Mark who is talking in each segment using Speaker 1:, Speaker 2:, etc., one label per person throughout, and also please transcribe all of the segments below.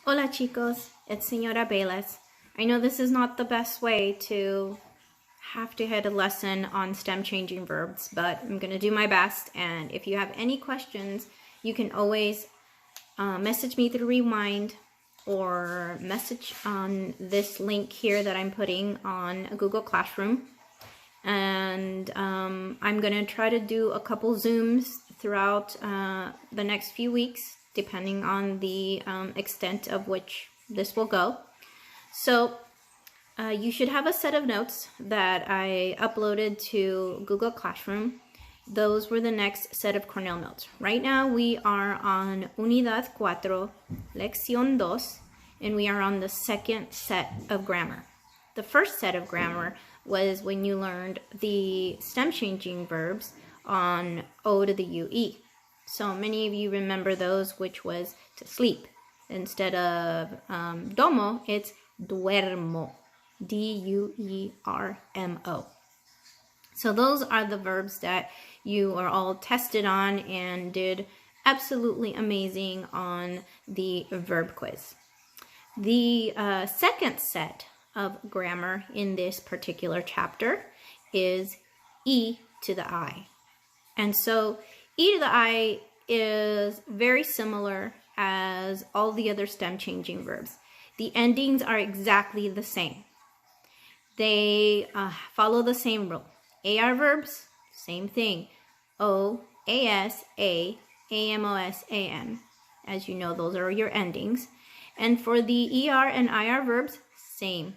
Speaker 1: Hola chicos, it's Señora Bayless. I know this is not the best way to have to hit a lesson on stem changing verbs, but I'm going to do my best. And if you have any questions, you can always message me through Rewind or message on this link here that I'm putting on Google Classroom. And I'm going to try to do a couple Zooms throughout the next few weeks, depending on the extent of which this will go. So you should have a set of notes that I uploaded to Google Classroom. Those were the next set of Cornell notes. Right now we are on Unidad 4, Lección 2, and we are on the second set of grammar. The first set of grammar was when you learned the stem changing verbs on O to the UE. So many of you remember those, which was to sleep. Instead of domo, it's duermo, D-U-E-R-M-O. So those are the verbs that you are all tested on and did absolutely amazing on the verb quiz. The second set of grammar in this particular chapter is E to the I. And so E to the I is very similar as all the other stem changing verbs. The endings are exactly the same. They follow the same rule. AR verbs, same thing. O, AS, A, AMOS, AN. As you know, those are your endings. And for the ER and IR verbs, same.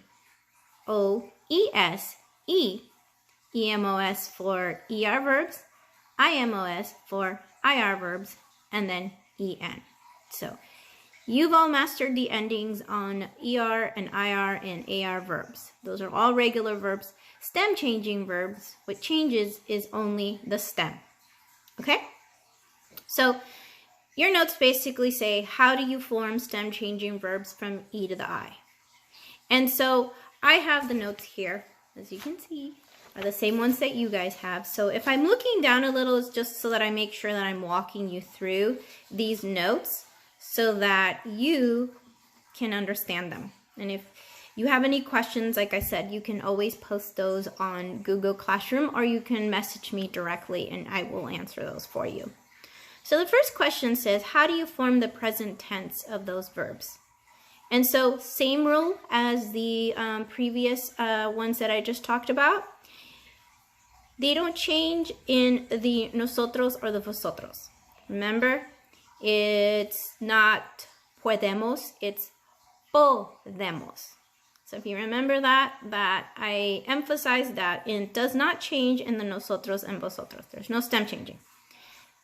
Speaker 1: O, ES, E, EMOS for ER verbs, IMOS for IR verbs, and then EN. So you've all mastered the endings on ER and IR and AR verbs. Those are all regular verbs. Stem changing verbs, what changes is only the stem. Okay? So your notes basically say, how do you form stem changing verbs from E to the I? And so I have the notes here, as you can see, are the same ones that you guys have. So if I'm looking down a little, it's just so that I make sure that I'm walking you through these notes so that you can understand them. And if you have any questions, like I said, you can always post those on Google Classroom, or you can message me directly and I will answer those for you. So the first question says, how do you form the present tense of those verbs? And so same rule as the previous ones that I just talked about. They don't change in the nosotros or the vosotros. Remember, it's not podemos, it's podemos. So if you remember that I emphasize that it does not change in the nosotros and vosotros. There's no stem changing.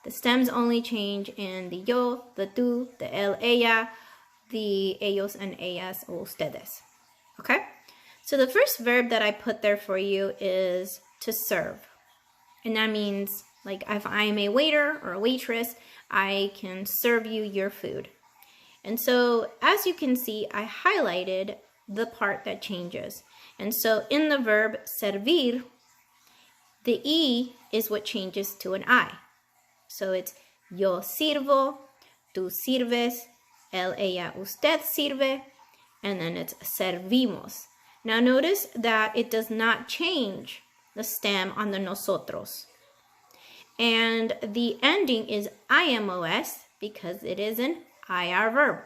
Speaker 1: The stems only change in the yo, the tú, the él, ella, the ellos and ellas o ustedes. Okay? So the first verb that I put there for you is to serve. And that means, like, if I'm a waiter or a waitress, I can serve you your food. And so, as you can see, I highlighted the part that changes. And so in the verb servir, the E is what changes to an I. So it's yo sirvo, tú sirves, él, ella, usted sirve, and then it's servimos. Now notice that it does not change the stem on the nosotros. And the ending is IMOS because it is an IR verb.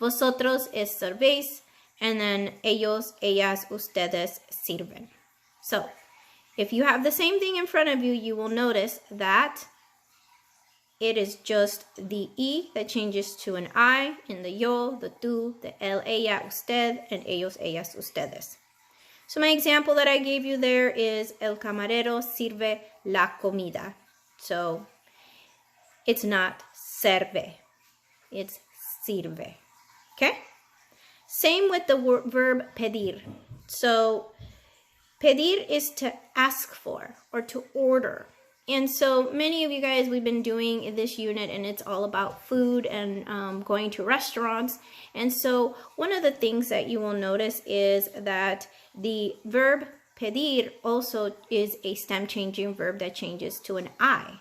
Speaker 1: Vosotros es servéis, and then ellos, ellas, ustedes sirven. So if you have the same thing in front of you, you will notice that it is just the E that changes to an I in the yo, the tú, the él, ella, usted, and ellos, ellas, ustedes. So my example that I gave you there is el camarero sirve la comida. So it's not serve, it's sirve. Okay? Same with the verb pedir. So pedir is to ask for or to order. And so many of you guys, we've been doing this unit and it's all about food and going to restaurants. And so one of the things that you will notice is that the verb pedir also is a stem changing verb that changes to an I.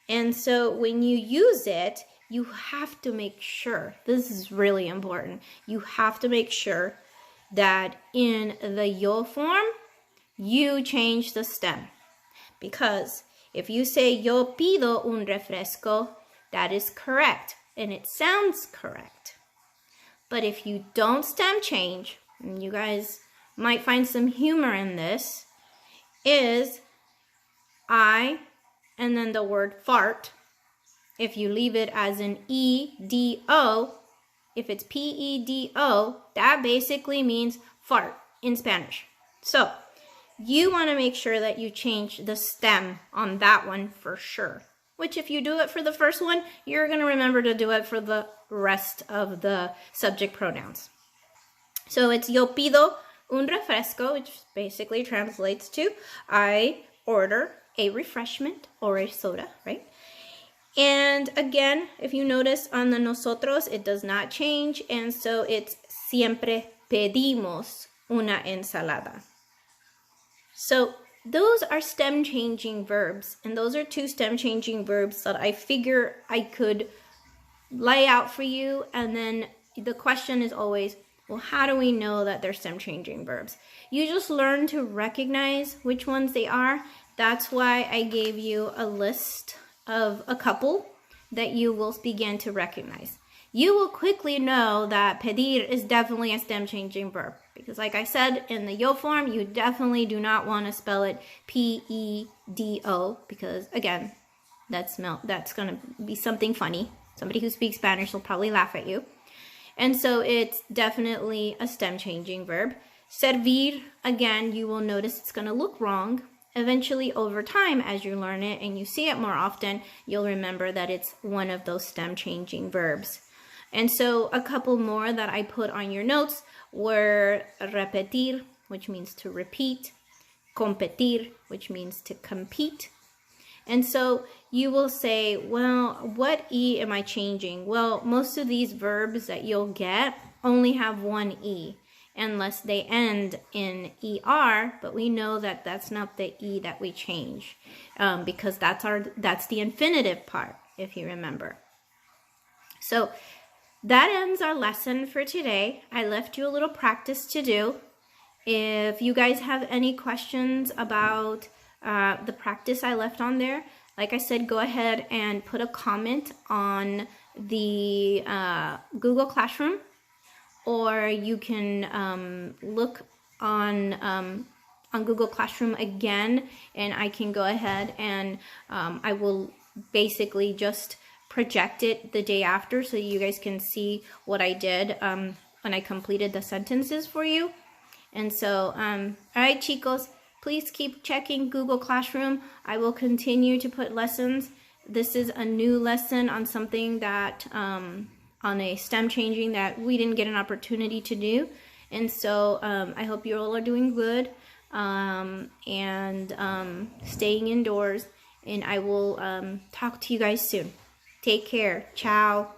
Speaker 1: And so when you use it, you have to make sure, this is really important, you have to make sure that in the yo form, you change the stem. Because if you say yo pido un refresco, that is correct and it sounds correct. But if you don't stem change, and you guys might find some humor in this, is I and then the word fart. If you leave it as an E-D-O, if it's P-E-D-O, that basically means fart in Spanish. So you want to make sure that you change the stem on that one for sure. Which if you do it for the first one, you're going to remember to do it for the rest of the subject pronouns. So it's yo pido un refresco, which basically translates to I order a refreshment or a soda, right? And again, if you notice on the nosotros, it does not change. And so it's siempre pedimos una ensalada. So those are stem changing verbs. And those are two stem changing verbs that I figure I could lay out for you. And then the question is always, well, how do we know that they're stem changing verbs? You just learn to recognize which ones they are. That's why I gave you a list of a couple that you will begin to recognize. You will quickly know that pedir is definitely a stem changing verb. Because like I said, in the yo form, you definitely do not want to spell it P-E-D-O. Because again, that's going to be something funny. Somebody who speaks Spanish will probably laugh at you. And so it's definitely a stem changing verb. Servir, again, you will notice it's going to look wrong. Eventually, over time, as you learn it and you see it more often, you'll remember that it's one of those stem changing verbs. And so a couple more that I put on your notes were repetir, which means to repeat, competir, which means to compete. And so you will say, well, what E am I changing? Well, most of these verbs that you'll get only have one E, unless they end in ER, but we know that that's not the E that we change, because that's the infinitive part, if you remember. So that ends our lesson for today. I left you a little practice to do. If you guys have any questions about the practice I left on there, like I said, go ahead and put a comment on the Google Classroom, or you can look on Google Classroom again, and I can go ahead and I will basically just project it the day after so you guys can see what I did when I completed the sentences for you. And so, all right, chicos, please keep checking Google Classroom. I will continue to put lessons. This is a new lesson on something that, on a stem changing that we didn't get an opportunity to do. And so I hope you all are doing good and staying indoors. And I will talk to you guys soon. Take care. Ciao.